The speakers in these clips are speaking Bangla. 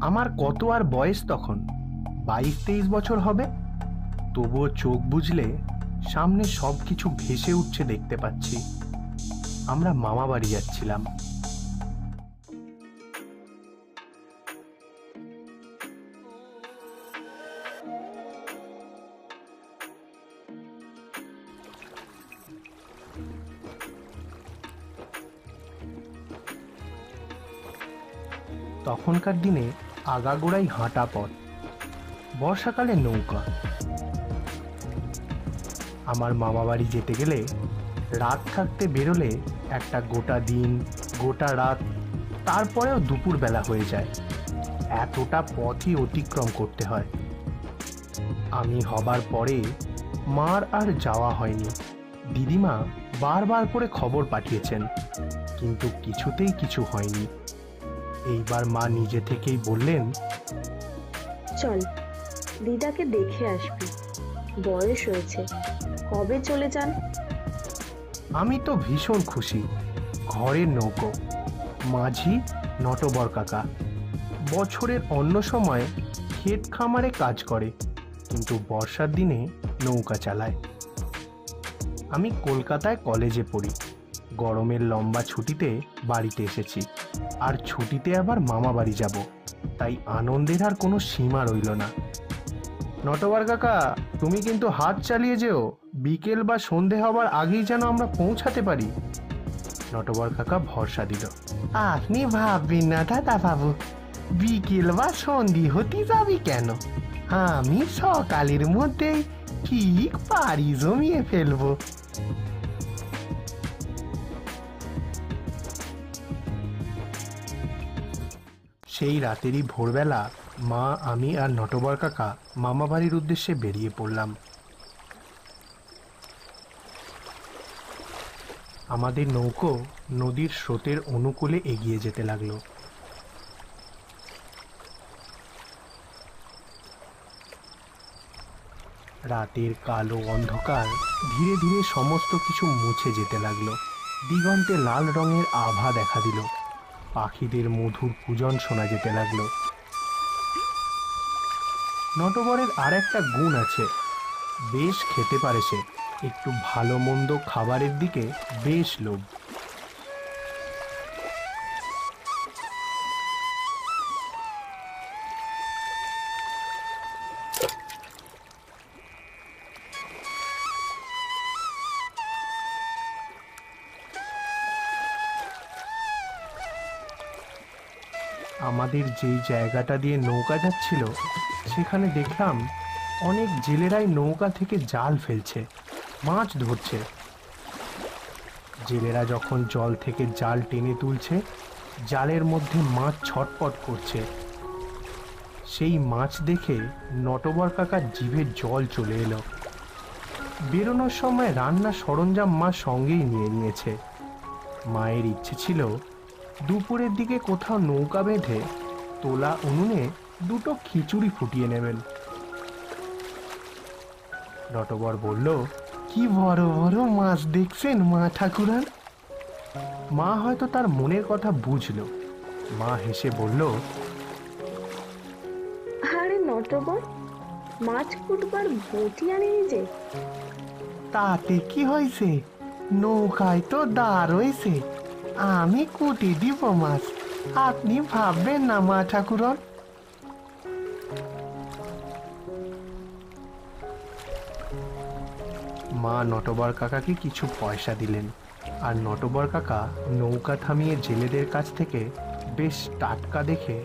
আমার কত আর বয়স তখন, 22-23 বছর হবে। তবুও চোখ বুঝলে সামনে সবকিছু ভেসে উঠছে দেখতে পাচ্ছি। আমরা মামা বাড়ি যাচ্ছিলাম। তখনকার দিনে আগাগোড়াই হাঁটা পথ, বর্ষাকালে নৌকা। আমার মামা বাড়ি যেতে গেলে রাত থাকতে বেরোলে একটা গোটা দিন, গোটা রাত, তারপরেও দুপুর বেলা হয়ে যায়। এতটা পথই অতিক্রম করতে হয়। আমি হবার পরে মার আর যাওয়া হয়নি। দিদিমা বারবার করে খবর পাঠিয়েছেন, কিন্তু কিছুতেই কিছু হয়নি। এইবার মা নিজে থেকেই বললেন, চল দিদাকে দেখে আসবি, বয়স হয়েছে, কবে চলে যান। আমি তো ভীষণ খুশি। ঘরের নৌকো, মাঝি নটবর কাকা। বছরের অন্য সময় ক্ষেত খামারে কাজ করে, কিন্তু বর্ষার দিনে নৌকা চালায়। আমি কলকাতায় কলেজে পড়ি। গরমের লম্বা ছুটিতে বাড়িতে এসেছি, আর ছুটিতে আবার মামা বাড়ি যাব, তাই আনন্দের আর কোনো সীমা রইল না। নটবর কাকা, তুমি কিন্তু হাত চালিয়ে যেও, বিকেল বা সন্ধে হবার আগেই যেন আমরা পৌঁছাতে পারি। নটবর কাকা ভরসা দিল, আপনি ভাববেন না দাদা বাবু, বিকেল বা সন্ধি হতে যাবি কেন, আমি সকালের মধ্যেই ঠিক পাড়ি জমিয়ে ফেলবো। সেই রাতেরই ভোরবেলা মা, আমি আর নটবর কাকা মামা বাড়ির উদ্দেশ্যে বেরিয়ে পড়লাম। আমাদের নৌকো নদীর স্রোতের অনুকূলে এগিয়ে যেতে লাগলো। রাতের কালো অন্ধকার ধীরে ধীরে সমস্ত কিছু মুছে যেতে লাগলো। দিগন্তে লাল রঙের আভা দেখা দিল। পাখিদের মধুর পূজন শোনা যেতে লাগলো। নটবরের আর একটা গুণ আছে, বেশ খেতে পারে সে। একটু ভালো মন্দ খাবারের দিকে বেশ লোভ। আমাদের যেই জায়গাটা দিয়ে নৌকা যাচ্ছিল, সেখানে দেখলাম অনেক জেলেরাই নৌকা থেকে জাল ফেলছে, মাছ ধরছে। জেলেরা যখন জল থেকে জাল টেনে তুলছে, জালের মধ্যে মাছ ছটপট করছে। সেই মাছ দেখে নটবর কাকার জিভে জল চলে এলো। বেরোনোর সময় রান্নার সরঞ্জাম মা সঙ্গেই নিয়ে নিয়েছে। মায়ের ইচ্ছে ছিল দুপুরের দিকে কোথাও নৌকা বেঁধে তোলা উনুনে দুটো খিচুড়ি ফুটিয়ে নেবেন। নটবর বলল, কি বড় বড় মাছ দেখছেন মা ঠাকুরান। মা হয়তো তার মনের কথা বুঝলো। মা হেসে বলল, আরে নটবর, মাছ কুটবার বটি আনেনি যে। তাতে কি হয়েছে, নৌকায় তো দা রয়েছে, আমি কুটে দিব মাছ, আপনি ভাববেন না মা ঠাকুরন। মা নটবর কাকাকে কিছু পয়সা দিলেন, আর নটবর কাকা নৌকা থামিয়ে জেলেদের কাছ থেকে বেশ টাটকা দেখে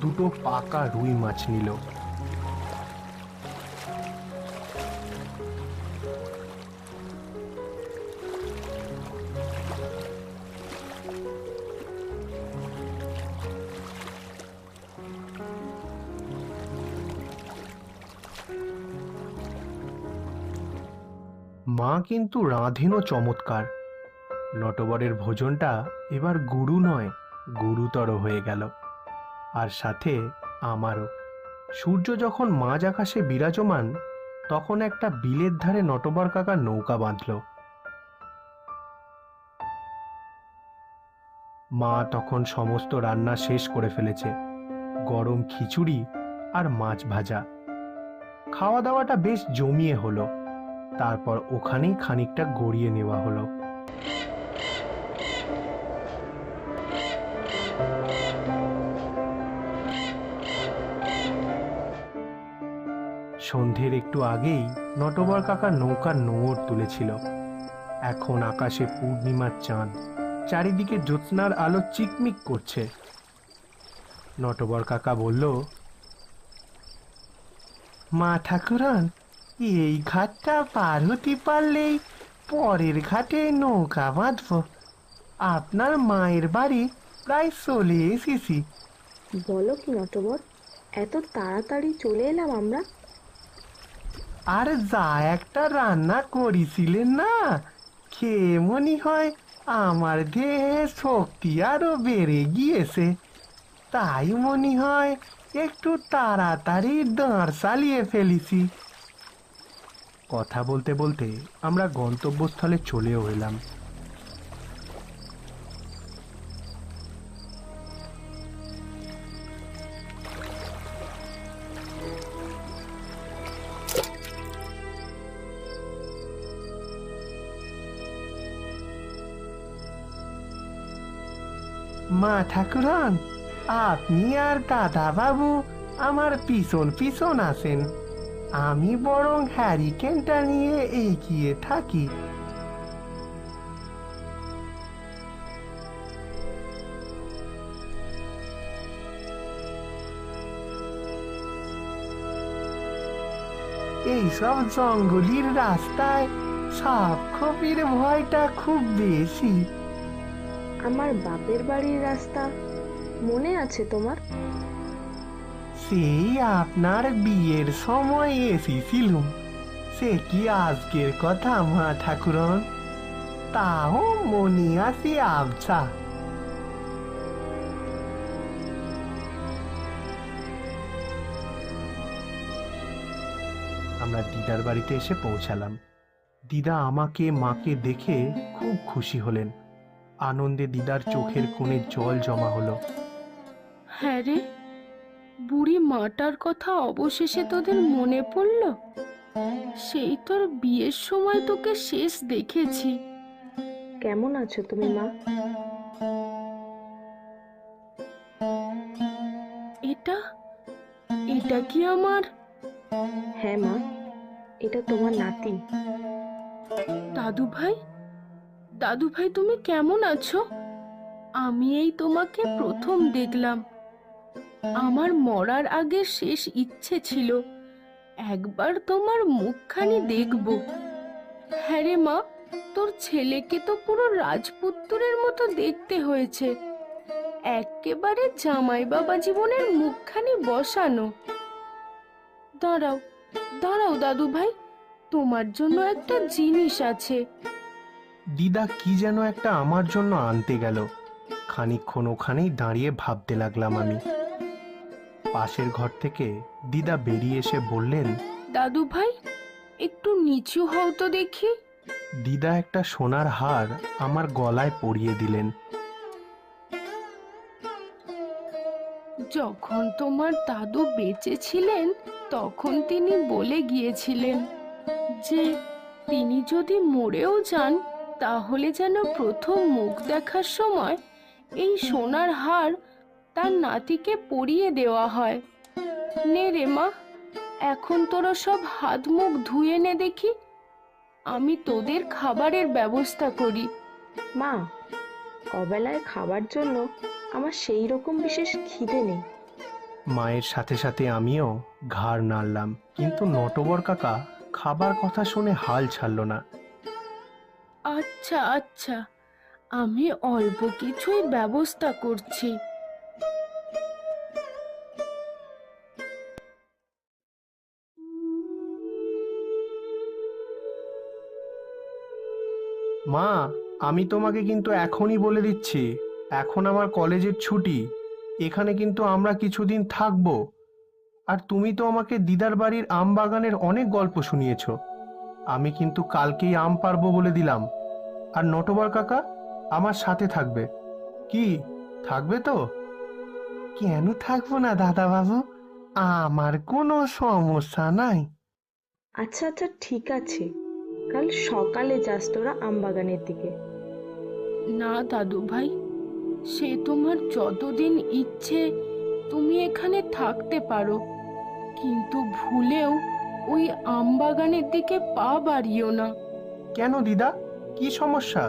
দুটো পাকা রুই মাছ নিল। মা কিন্তু রাঁধেনও চমৎকার। নটবরের ভোজনটা এবার গুরু নয়, গুরুতর হয়ে গেল, আর সাথে আমারও। সূর্য যখন মাঝ আকাশে বিরাজমান, তখন একটা বিলের ধারে নটবর কাকা নৌকা বাঁধল। মা তখন সমস্ত রান্না শেষ করে ফেলেছে, গরম খিচুড়ি আর মাছ ভাজা। খাওয়া দাওয়াটা বেশ জমিয়ে হলো। তারপর ওখানেই খানিকটা গড়িয়ে নেওয়া হলো। সন্ধ্যের একটু আগেই নটবর কাকা নৌকার নোঙর তুলেছিল। এখন আকাশে পূর্ণিমার চাঁদ, চারিদিকে জ্যোৎস্নার আলো চিকমিক করছে। নটবর কাকা বলল, মা ঠাকুরন, এই ঘাটটা পার হতে পারলেই পরের ঘাটে নৌকা বাঁধব। আপনার মায়ের বাড়ি প্রায় চলে এসেছি। বলো কি নটবর, এত তাড়াতাড়ি চলে এলাম আমরা? আর যা একটা রান্না করেছিলেন না, খেয়ে মনে হয় আমার দেহে শক্তি আরো বেড়ে গিয়েছে। তাই মনে হয় একটু তাড়াতাড়ি দাঁড় চালিয়ে ফেলেছি। কথা বলতে বলতে আমরা গন্তব্যস্থলে চলেও এলাম। মা ঠাকুরন, আপনি আর দাদা বাবু আমার পিছন পিছন আসেন, আমি বরং হ্যারিকেনটা নিয়ে এগিয়ে থাকি। এইসব জঙ্গলির রাস্তায় সাপ খোপের ভয়টা খুব বেশি। আমার বাপের বাড়ির রাস্তা মনে আছে তোমার? সেই আপনার বিয়ের সময় এসেছিলুম, সে কি আজকের কথা মা ঠাকুরন? তাও মনে আছে আবছা। আমরা দিদার বাড়িতে এসে পৌঁছালাম। দিদা আমাকে মাকে দেখে খুব খুশি হলেন। আনন্দে দিদার চোখের কোণে জল জমা হলো। হ্যাঁ রে, বুড়ি মাটার কথা অবশেষে তোদের মনে পড়ল? সেই তোর বিয়ের সময় তোকে শেষ দেখেছি। কেমন আছো তুমি মা? এটা এটা কি আমার? হ্যাঁ মা, এটা তোমার নাতি। দাদু ভাই, দাদু ভাই তুমি কেমন আছো? আমি এই তোমাকে প্রথম দেখলাম। আমার মরার আগে শেষ ইচ্ছে ছিল একবার তোমার মুখখানি দেখব। হ্যাঁ রে মা, তোর ছেলেকে তো পুরো রাজপুত্রের মতো দেখতে হয়েছে, একেবারে জামাই বাবা জীবনের মুখখানি বসানো। দাঁড়াও দাঁড়াও দাদু ভাই, তোমার জন্য একটা জিনিস আছে। দিদা কি যেন একটা আমার জন্য আনতে গেল। খানিকক্ষণ ওখানেই দাঁড়িয়ে ভাবতে লাগলাম আমি। পাশের ঘর থেকে দিদা বেরিয়ে এসে বললেন, দাদু ভাই, একটু নিচু হও তো দেখি। দিদা একটা সোনার হার আমার গলায় পরিয়ে দিলেন। যখন তোমার দাদু বেঁচে ছিলেন তখন তিনি বলে গিয়েছিলেন যে তিনি যদি মরেও যান তাহলে যেন প্রথম মুখ দেখার সময় এই সোনার হার তার নাতিকে পরিয়ে দেওয়া হয়। নে রে মা, এখন তোরা সব হাত মুখ ধুয়ে নে দেখি, আমি তোদের খাবারের ব্যবস্থা করি। মা, অবেলায় খাবার জন্য আমার সেই রকম বিশেষ খিদে নেই। মায়ের সাথে সাথে আমিও ঘাড় নাড়লাম, কিন্তু নটবর কাকা খাবার কথা শুনে হাল ছাড়ল না। আচ্ছা আচ্ছা, আমি অল্প কিছুই ব্যবস্থা করছি। মা, আমি তোমাকে কিন্তু এখনই বলে দিচ্ছি, এখন আমার কলেজের ছুটি। এখানে কিন্তু আমরা কিছুদিন থাকবো। আর তুমি তো আমাকে দিদার বাড়ির আম বাগানের অনেক গল্প শুনিয়েছ। আমি কিন্তু কালকেই আম পারবো বলে দিলাম। আর নটবর কাকা আমার সাথে থাকবে। কি থাকবে তো? কেন থাকবো না দাদা বাবু, আমার কোনো সমস্যা নাই। আচ্ছা আচ্ছা, ঠিক আছে, কাল সকালে যাস তোরা আমবাগানের দিকে। না দাদু ভাই, সে তোমার যতদিন ইচ্ছে তুমি এখানে থাকতে পারো, কিন্তু ভুলেও ওই আমবাগানের দিকে পা বাড়িও না। কেন দিদা, কি সমস্যা?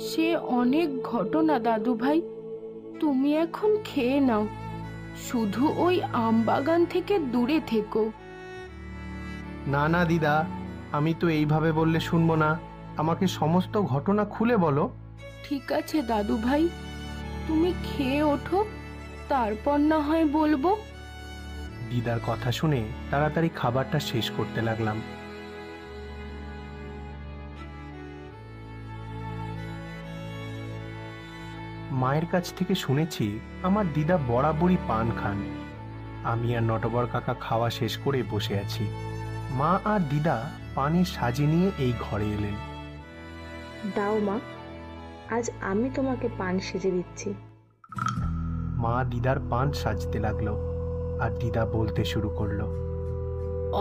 সে অনেক ঘটনা দাদু ভাই, তুমি এখন খেয়ে নাও, শুধু ওই আমবাগান থেকে দূরে থেকো। না না দিদা, আমি তো এইভাবে বললে শুনবো না। আমাকে সমস্ত ঘটনা খুলে বলো। ঠিক আছে দাদু ভাই, তুমি খেয়ে ওঠো, তারপর না হয় বলবো। দিদার কথা শুনে তাড়াতাড়ি খাবারটা শেষ করতে লাগলাম। মায়ের কাছ থেকে শুনেছি আমার দিদা বরাবরই পান খান। আমি আর নটবর কাকা খাওয়া শেষ করে বসে আছি। মা আর দিদা পানের সাজি নিয়ে এই ঘরে এলেন। দাও মা, আজ আমি তোমাকে পান সেজে দিচ্ছি। মা দিদার পান সাজতে লাগলো আর দিদা বলতে শুরু করলো।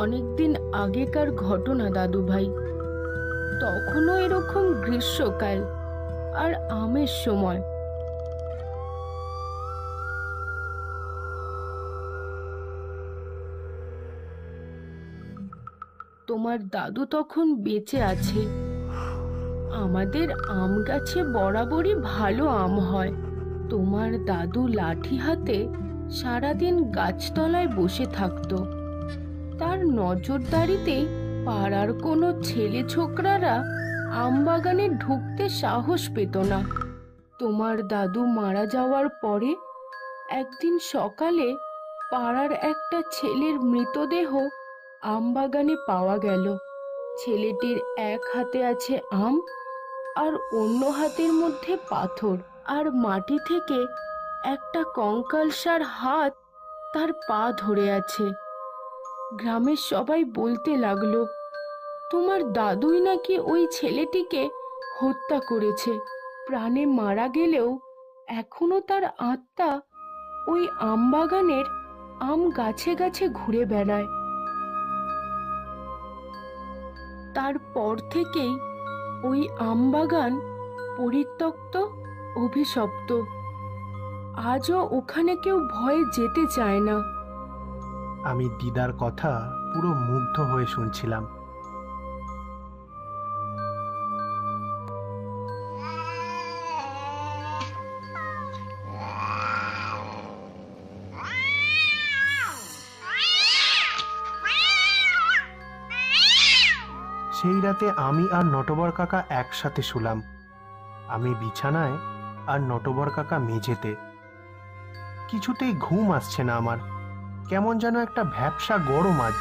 অনেকদিন আগেকার ঘটনা দাদু ভাই, তখনও এরকম গ্রীষ্মকাল আর আমের সময়। তোমার দাদু তখন বেঁচে আছে। আমাদের আম গাছে বরাবরই ভালো আম হয়। তোমার দাদু লাঠি হাতে সারাদিন গাছতলায় বসে থাকতো। তার নজরদারিতেই পাড়ার কোনো ছেলে ছোকরারা আম বাগানে ঢুকতে সাহস পেত না। তোমার দাদু মারা যাওয়ার পরে একদিন সকালে পাড়ার একটা ছেলের মৃতদেহ আম বাগানে পাওয়া গেল। ছেলেটির এক হাতে আছে আম আর অন্য হাতের মধ্যে পাথর, আর মাটি থেকে একটা কঙ্কালসার হাত তার পা ধরে আছে। গ্রামের সবাই বলতে লাগলো, তোমার দাদুই নাকি ওই ছেলেটিকে হত্যা করেছে। প্রাণে মারা গেলেও এখনো তার আত্মা ওই আম বাগানের আম গাছে গাছে ঘুরে বেড়ায়। তারপর থেকেই ওই আম বাগান পরিত্যক্ত, অভিশপ্ত। আজও ওখানে কেউ ভয়ে যেতে চায় না। আমি দিদার কথা পুরো মুগ্ধ হয়ে শুনছিলাম। সেই রাতে আমি আর নটবর কাকা একসাথে শুলাম। আমি বিছানায় আর নটবর কাকা মেঝেতে। কিছুতেই ঘুম আসছে না আমার, কেমন যেন একটা ভ্যাপসা গরম আজ।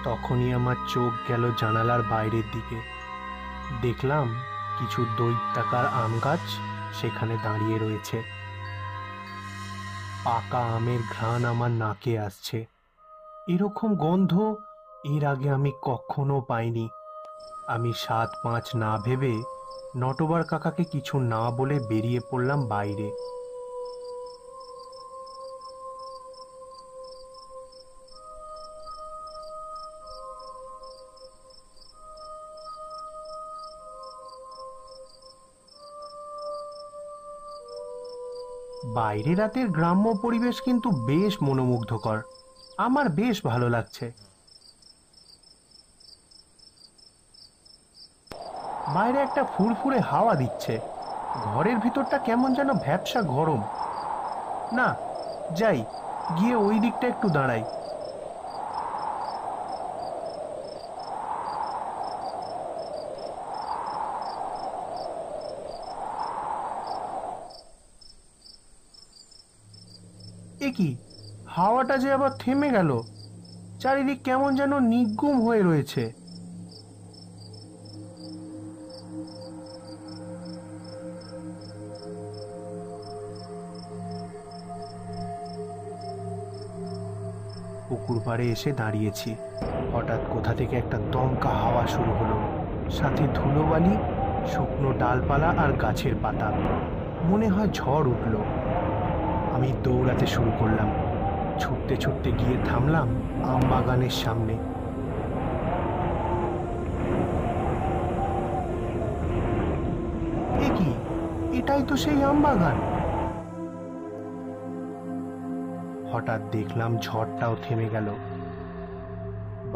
তখনই আমার চোখ গেল জানালার বাইরের দিকে। দেখলাম কিছু দৈত্যাকার আম গাছ সেখানে দাঁড়িয়ে রয়েছে। পাকা আমের ঘ্রাণ আমার নাকে আসছে। এরকম গন্ধ এর আগে আমি কখনো পাইনি। আমি ৭-৫ না ভেবে নটবর কাকাকে কিছু না বলে বেরিয়ে পড়লাম বাইরে। বাইরে রাতের গ্রাম্য পরিবেশ কিন্তু বেশ মনোমুগ্ধকর। আমার বেশ ভালো লাগছে। বাইরে একটা ফুরফুরে হাওয়া দিচ্ছে, ঘরের ভিতরটা কেমন যেন ভ্যাপসা গরম। না, যাই গিয়ে ওই দিকটা একটু দাঁড়াই। এ কি, হাওয়াটা যে আবার থেমে গেল। চারিদিক কেমন যেন নির্গুম হয়ে রয়েছে। পুকুর পাড়ে এসে দাঁড়িয়েছি। হঠাৎ কোথা থেকে একটা দমকা হাওয়া শুরু হলো, সাথে ধুলোবালি শুকনো ডালপালা আর গাছের পাতা। মনে হয় ঝড় উঠল। আমি দৌড়াতে শুরু করলাম। ছুটতে ছুটতে গিয়ে থামলাম আম বাগানের সামনে। এ কি, এটাই তো সেই আম বাগান। হঠাৎ দেখলাম ঝড়টাও থেমে গেল।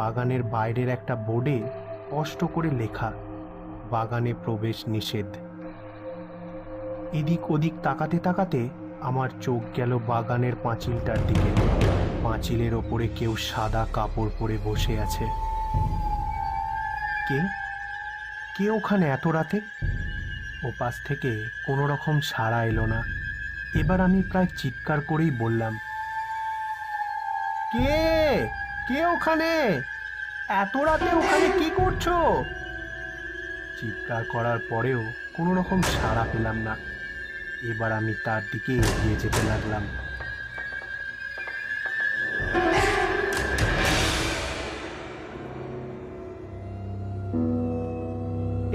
বাগানের বাইরের একটা বোর্ডে স্পষ্ট করে লেখা, বাগানে প্রবেশ নিষেধ। এদিক ওদিক তাকাতে তাকাতে আমার চোখ গেল বাগানের পাঁচিলটার দিকে। পাঁচিলের ওপরে কেউ সাদা কাপড় পরে বসে আছে। কে কে ওখানে এত রাতে? ওপাশ থেকে কোনো রকম সাড়া এলো না। এবার আমি প্রায় চিৎকার করেই বললাম, কে কে ওখানে? এত রাতে ওখানে কি করছো? চিৎকার করার পরেও কোনো রকম সাড়া পেলাম না। এবার আমি তার দিকে এগিয়ে যেতে লাগলাম।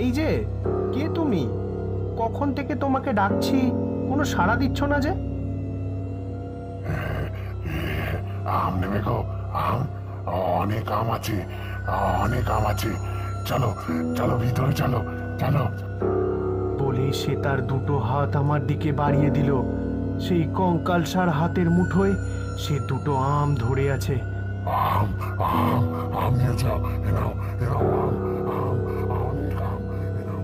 এই যে, কে তুমি? কখন থেকে তোমাকে ডাকছি, কোনো সাড়া দিচ্ছ না যে? আম নেবে গো? আম? অনেক আম আছে, অনেক আম আছে। চলো চলো, ভিতরে চলো চলো। বলে সে তার দুটো হাত আমার দিকে বাড়িয়ে দিল। সেই কঙ্কালসার হাতের মুঠোয় সে দুটো আম ধরে আছে। আম আম আম নিয়ে যাও, এ নাও এ নাও আম, আম অনেক আম, এ নাও।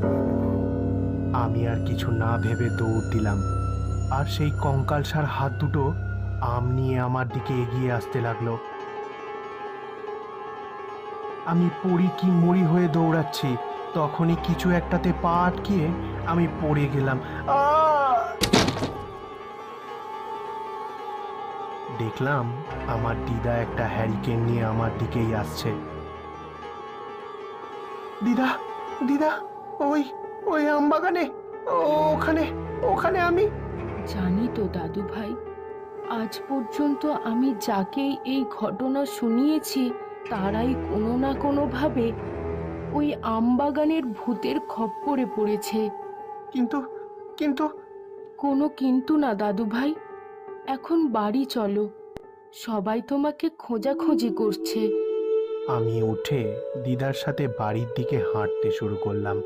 আমি আর কিছু না ভেবে দৌড় দিলাম, আর সেই কঙ্কালসার হাত দুটো আম নিয়ে আমার দিকে এগিয়ে আসতে লাগলো। আমি পড়ি কি মরি হয়ে দৌড়াচ্ছি, তখনই কিছু একটাতে পা আটকিয়ে আমি পড়ে গেলাম। দেখলাম আমার দিদা একটা হ্যারিকেন নিয়ে আমার দিকেই আসছে। দিদা, দিদা, ওই ওই আম বাগানে, ওখানে ওখানে আমি। জানি তো দাদু ভাই, আজ পর্যন্ত আমি যাকেই এই ঘটনা শুনিয়েছি তারাই কোনো না কোনো ভাবে ওই আমবাগানের ভূতের খপ্পরে পড়েছে। কিন্তু কিন্তু কোনো কিন্তু না দাদু ভাই, এখন বাড়ি চলো, সবাই তোমাকে খোঁজাখুঁজি করছে। আমি উঠে দিদার সাথে বাড়ির দিকে হাঁটতে শুরু করলাম।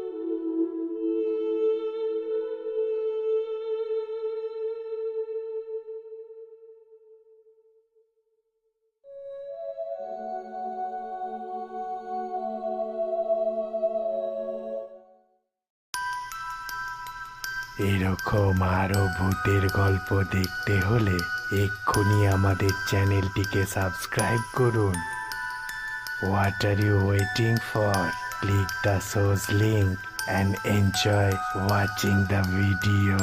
এরকম আরো ভূতের গল্প দেখতে হলে এক্ষুনি আমাদের চ্যানেলটিকে সাবস্ক্রাইব করুন। What are you waiting for? Click the source link and enjoy watching the video.